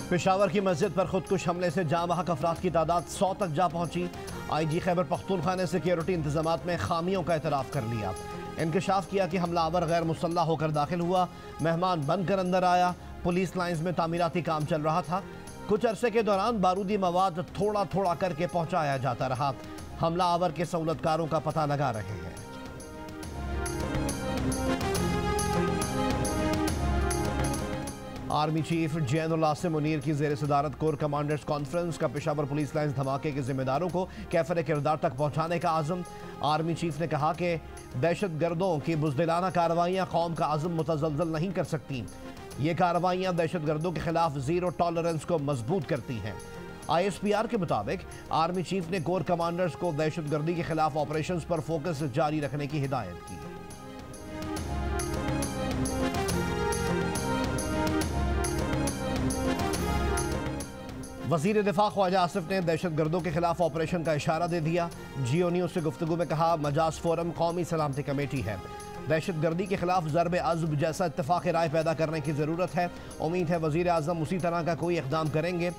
पेशावर की मस्जिद पर खुदकुश हमले से जाँ बहक अफराद की तादाद 100 तक जा पहुंची। IG खैबर पख्तूनख्वा ने सिक्योरिटी इंतजामात में खामियों का एतराफ़ कर लिया। इंकशाफ किया कि हमलावर गैर मुसल्लह होकर दाखिल हुआ, मेहमान बनकर अंदर आया। पुलिस लाइन्स में तामीराती काम चल रहा था। कुछ अरसे के दौरान बारूदी मवाद थोड़ा थोड़ा करके पहुंचाया जाता रहा। हमलावर के सहूलतकारों का पता लगा रहे हैं। Army chief general Asim Munir की ज़ेर सदारत कोर कमांडर्स कॉन्फ्रेंस का पेशावर पुलिस लाइन्स धमाके के जिम्मेदारों को कैफरे किरदार तक पहुंचाने का आज़म। आर्मी चीफ ने कहा कि दहशत गर्दों की बुज़दिलाना कार्रवाइयाँ कौम का आज़म मुतज़ल्ज़ल नहीं कर सकती। ये कार्रवाइयाँ दहशत गर्दों के खिलाफ ज़ीरो टॉलरेंस को मजबूत करती हैं। ISPR के मुताबिक आर्मी चीफ ने कोर कमांडर्स को दहशत गर्दी के खिलाफ ऑपरेशंस पर फोकस जारी रखने की हिदायत की। वज़ीर दिफा ख्वाजा आसिफ ने दहशत गर्दों के खिलाफ ऑपरेशन का इशारा दे दिया। जियो न्यूज़ से गुफ्तगू में कहा, मजाज फोरम कौमी सलामती कमेटी है। दहशत गर्दी के खिलाफ ज़रब अज़्ब जैसा इत्तेफाक राय पैदा करने की ज़रूरत है। उम्मीद है वज़ीर आज़म उसी तरह का कोई इक़दाम करेंगे।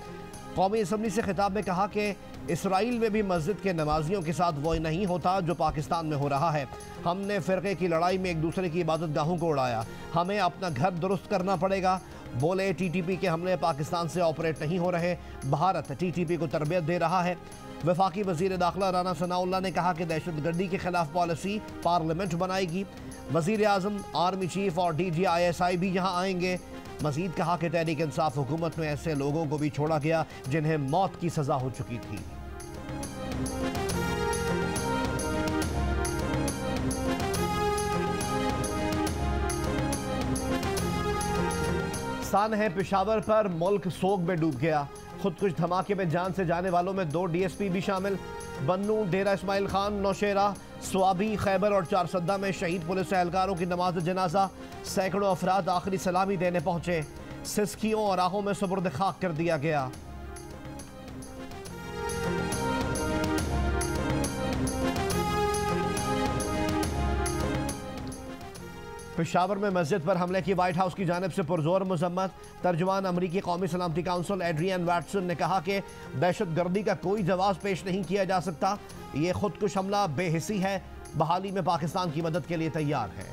कौमी असम्बली से खिताब में कहा कि इसराइल में भी मस्जिद के नमाजियों के साथ वही नहीं होता जो पाकिस्तान में हो रहा है। हमने फ़िरक़े की लड़ाई में एक दूसरे की इबादत गाहों को उड़ाया। हमें अपना घर दुरुस्त करना पड़ेगा। बोले TTP के हमले पाकिस्तान से ऑपरेट नहीं हो रहे, भारत TTP को तरबियत दे रहा है। वफाकी वज़ीर दाखिला राना सनाउल्लाह ने कहा कि दहशत गर्दी के खिलाफ पॉलिसी पार्लियामेंट बनाएगी। वज़ीर आज़म, आर्मी चीफ और DG ISI भी यहाँ आएंगे। मज़ीद कहा कि तहरीक इंसाफ हुकूमत में ऐसे लोगों को भी छोड़ा गया जिन्हें मौत की सज़ा हो चुकी थी। सान है पेशावर पर मुल्क सोग में डूब गया। खुदकुश धमाके में जान से जाने वालों में 2 DSP भी शामिल। बन्नू, डेरा इस्माइल खान, नौशेरा, स्वाबी, खैबर और चारसद्दा में शहीद पुलिस एहलकारों की नमाज जनाजा। सैकड़ों अफराद आखिरी सलामी देने पहुंचे। सिस्कियों और राहों में सुपुर्द खाक कर दिया गया। पेशावर में मस्जिद पर हमले की वाइट हाउस की जानिब से पुरजोर मजम्मत। तर्जुमान अमरीकी कौमी सलामती काउंसिल एड्रियन वैटसन ने कहा कि दहशत गर्दी का कोई जवाब पेश नहीं किया जा सकता। ये खुदकुश हमला बेहिसी है। बहाली में पाकिस्तान की मदद के लिए तैयार है।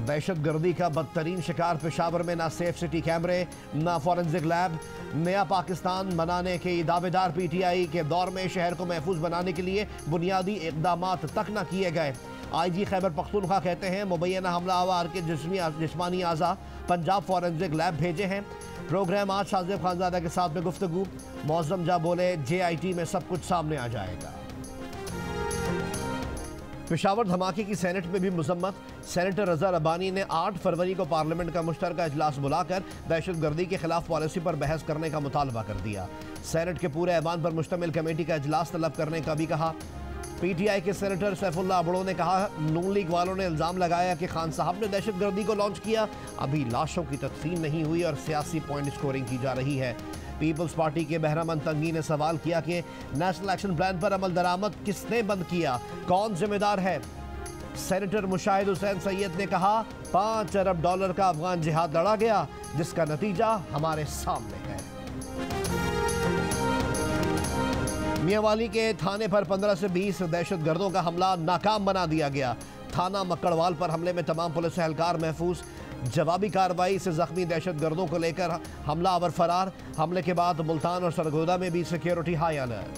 दहशत गर्दी का बदतरीन शिकार पेशावर में ना सेफ सिटी कैमरे, ना फॉरेंसिक लैब। नया पाकिस्तान बनाने के दावेदार PTI के दौर में शहर को महफूज बनाने के लिए बुनियादी इक़दामात तक न किए गए। IG खैबर पख्तूनख्वा कहते हैं मुबैना हमलावर के जिस्मानी आज़ा पंजाब फॉरेंसिक लैब भेजे हैं। प्रोग्राम आज शाज़ेब खानज़ादा के साथ में गुफ्तगू। मौज़म जा बोले JIT में सब कुछ सामने आ जाएगा। पेशावर धमाके की सेनेट में भी मजम्मत। सेनेटर रज़ा रब्बानी ने 8 फरवरी को पार्लियामेंट का मुश्तरका इजलास बुलाकर दहशत गर्दी के खिलाफ पॉलिसी पर बहस करने का मुतालबा कर दिया। सेनेट के पूरे ऐवान पर मुश्तमिल कमेटी का इजलास तलब करने का भी कहा। PTI के सेनेटर सैफुल्लाह अबड़ो ने कहा, नून लीग वालों ने इल्ज़ाम लगाया कि खान साहब ने दहशत गर्दी को लॉन्च किया। अभी लाशों की तदफीन नहीं हुई और सियासी पॉइंट स्कोरिंग की जा रही है। पीपल्स पार्टी के बहरामंद तंगी ने सवाल किया कि नेशनल एक्शन प्लान पर अमल दरामद किसने बंद किया, कौन जिम्मेदार है। सेनेटर मुशाहिद हुसैन सैयद ने कहा, $5 अरब का अफगान जिहाद लड़ा गया जिसका नतीजा हमारे सामने है। मियांवाली के थाने पर 15 से 20 दहशत गर्दों का हमला नाकाम बना दिया गया। थाना मक्कड़वाल पर हमले में तमाम पुलिस एहलकार महफूज। जवाबी कार्रवाई से जख्मी दहशत गर्दों को लेकर हमलावर फरार। हमले के बाद मुल्तान और सरगोदा में भी सिक्योरिटी हाई अलर्ट।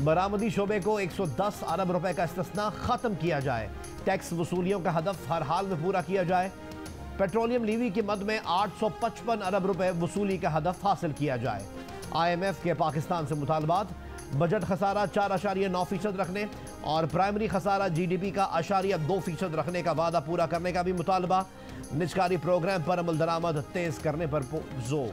बरामदी शोबे को 110 अरब रुपए का इस्तिस्ना खत्म किया जाए। टैक्स वसूलियों का हदफ हर हाल में पूरा किया जाए। पेट्रोलियम लीवी की मद में 855 अरब रुपए वसूली का हदफ हासिल किया जाए। IMF के पाकिस्तान से मुतालबात। बजट खसारा 4.9% रखने और प्राइमरी खसारा GDP का 0.2% रखने का वादा पूरा करने का भी मुतालबा। निजकारी प्रोग्राम पर अमल दरामद तेज करने पर जोर।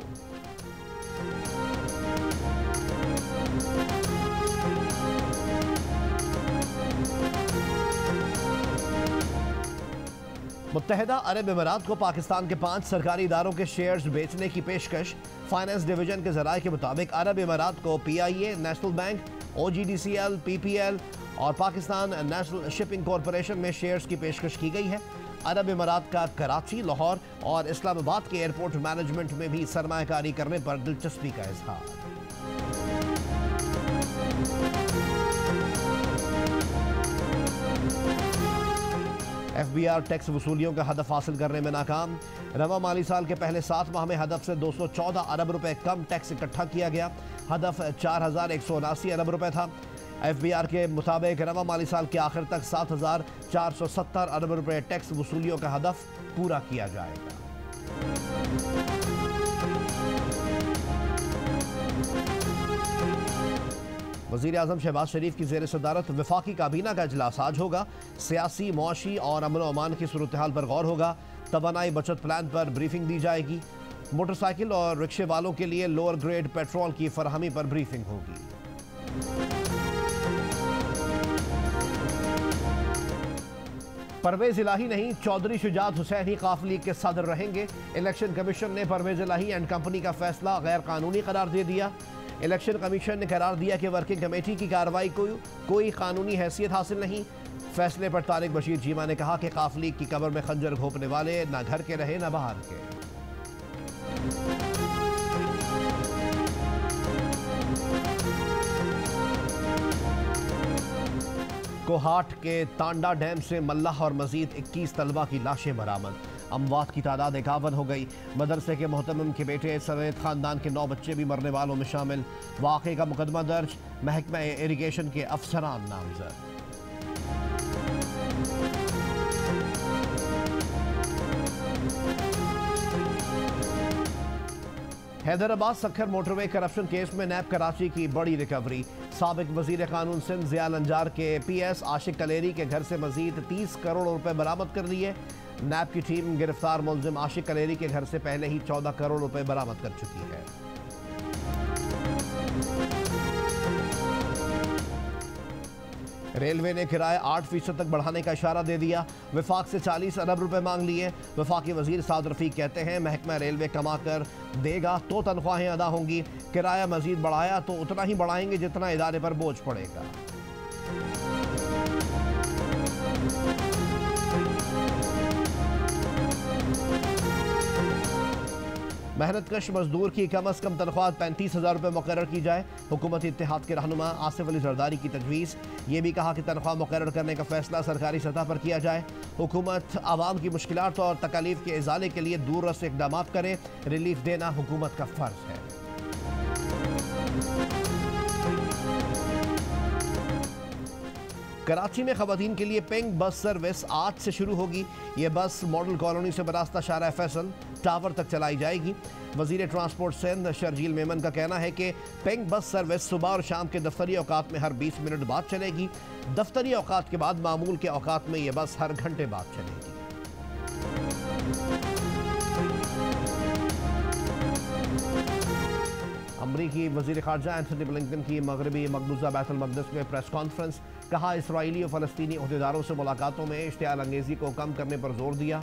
मुत्तहिदा अरब अमीरात को पाकिस्तान के 5 सरकारी इदारों के शेयर्स बेचने की पेशकश। फाइनेंस डिवीजन के जराये के मुताबिक अरब अमीरात को PIA, national bank, OGDCL, PPL और पाकिस्तान नेशनल शिपिंग कॉरपोरेशन में शेयर्स की पेशकश की गई है। अरब अमीरात का कराची, लाहौर और इस्लामाबाद के एयरपोर्ट मैनेजमेंट में भी सरमायाकारी करने पर दिलचस्पी का इजहार। FBR टैक्स वसूलियों का हदफ हासिल करने में नाकाम। रवा माली साल के पहले 7 माह में हदफ से 214 अरब रुपए कम टैक्स इकट्ठा किया गया। हदफ 4179 अरब रुपए था। FBR के मुताबिक रवा माली साल के आखिर तक 7470 अरब रुपए टैक्स वसूलियों का हदफ पूरा किया जाएगा। वज़ीर आज़म शहबाज शरीफ की ज़ेर सदारत वफाकी काबीना का इजलास आज होगा। सियासी, मुआशी और अमन व अमान की सूरत हाल पर गौर होगा। तवानाई बचत प्लान पर ब्रीफिंग दी जाएगी। मोटरसाइकिल और रिक्शे वालों के लिए लोअर ग्रेड पेट्रोल की फराहमी पर ब्रीफिंग होगी। परवेज इलाही नहीं, चौधरी शुजात हुसैन ही काफ लीग के सदर रहेंगे। इलेक्शन कमीशन ने परवेज इलाही एंड कंपनी का फैसला गैर कानूनी करार दे दिया। इलेक्शन कमीशन ने करार दिया कि वर्किंग कमेटी की कार्रवाई को कोई कानूनी हैसियत हासिल नहीं। फैसले पर तारिक बशीर चीमा ने कहा कि काफ लीग की कब्र में खंजर घोंपने वाले न घर के रहे न बाहर के। कोहाट के तांडा डैम से मल्लाह और मजीद 21 तलबा की लाशें बरामद। अमवात की तादाद 51 हो गई। मदरसे के मोहतमिम के बेटे समेत खानदान के 9 बच्चे भी मरने वालों में शामिल। वाक़े का मुकदमा दर्ज। महकमा इरिगेशन के अफसरान नामजद। Hyderabad Sukkur motorway corruption case में नैब कराची की बड़ी रिकवरी। साबिक वजीर कानून सिंध ज़िया लंजार के PS आशिक कलेरी के घर से मजीद 30 करोड़ रुपए बरामद कर लिए। नैब की टीम गिरफ्तार मुलजिम आशिक कलेरी के घर से पहले ही 14 करोड़ रुपए बरामद कर चुकी है। रेलवे ने किराया 8% तक बढ़ाने का इशारा दे दिया। वफाक से 40 अरब रुपए मांग लिए। वफाकी वजीर साद रफीक कहते हैं महकमा रेलवे कमा कर देगा तो तनख्वाहें अदा होंगी। किराया मजीद बढ़ाया तो उतना ही बढ़ाएंगे जितना इदारे पर बोझ पड़ेगा। मेहनतकश मजदूर की कम अज कम तनख्वाह 35,000 रुपये मुकर्रर की जाए। हुकूमती इत्तेहाद के रहनुमा आसिफ अली जरदारी की तजवीज़। ये भी कहा कि तनख्वाह मुकर्रर करने का फैसला सरकारी सतह पर किया जाए। हुकूमत आवाम की मुश्किलात और तकालीफ के इजाले के लिए दूररस इकदाम करे। रिलीफ देना हुकूमत का फ़र्ज है। कराची में खवातीन के लिए पिंक बस सर्विस आज से शुरू होगी। ये बस मॉडल कॉलोनी से बरास्ता शारा फैसल टावर तक चलाई जाएगी। वजीर ट्रांसपोर्ट सिंध शर्जील मेमन का कहना है कि पिंक बस सर्विस सुबह और शाम के दफ्तरी औकात में हर 20 मिनट बाद चलेगी। दफ्तरी औकात के बाद मामूल के औकात में यह बस हर घंटे बाद चलेगी। अमरीकी वज़ीर ख़ारजा एंथनी ब्लिंकन की मगरबी मकबूजा बैतुल मक़दिस में प्रेस कॉन्फ्रेंस। कहा इसराइली और फ़लस्तीनी अहदेदारों से मुलाकातों में इश्तियाल अंगेज़ी को कम करने पर जोर दिया।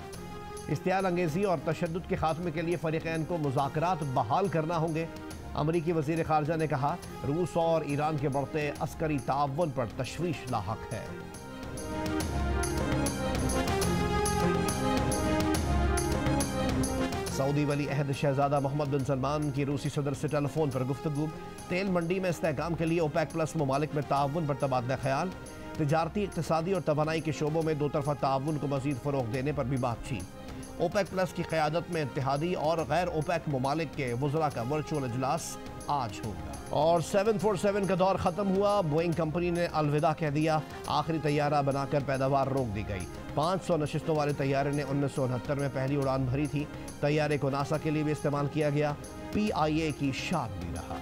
इश्तियाल अंगेज़ी और तशद्दुद के खात्मे के लिए फ़रीक़ैन को मुज़ाकरात बहाल करना होंगे। अमरीकी वज़ीर ख़ारजा ने कहा रूस और ईरान के बढ़ते अस्करी ताअव्वुन पर तशवीश लाहक है। सऊदी वली अहद शहजादा मोहम्मद बिन सलमान की रूसी सदर से टेलीफोन पर गुफ्तगू। तेल मंडी में इस्तेहकाम के लिए ओपेक प्लस ममालिक में ताअव्वुन पर तबादला ख्याल। तिजारती, इक़्तिसादी और तवानाई के शोबों में दो तरफ़ा ताअव्वुन को मज़ीद फ़रोग़ देने पर भी बातचीत। ओपेक प्लस की क़यादत में इत्तेहादी और गैर ओपेक ममालिक के वज़रा का वर्चुअल इजलास आज होगा। और 747 का दौर ख़त्म हुआ। बोइंग कंपनी ने अलविदा कह दिया। आखिरी तैयारा बनाकर पैदावार रोक दी गई। 500 नशिस्तों वाले तैयारे ने 1969 में पहली उड़ान भरी थी। तैयारे को नासा के लिए भी इस्तेमाल किया गया। PIA की शान भी रहा।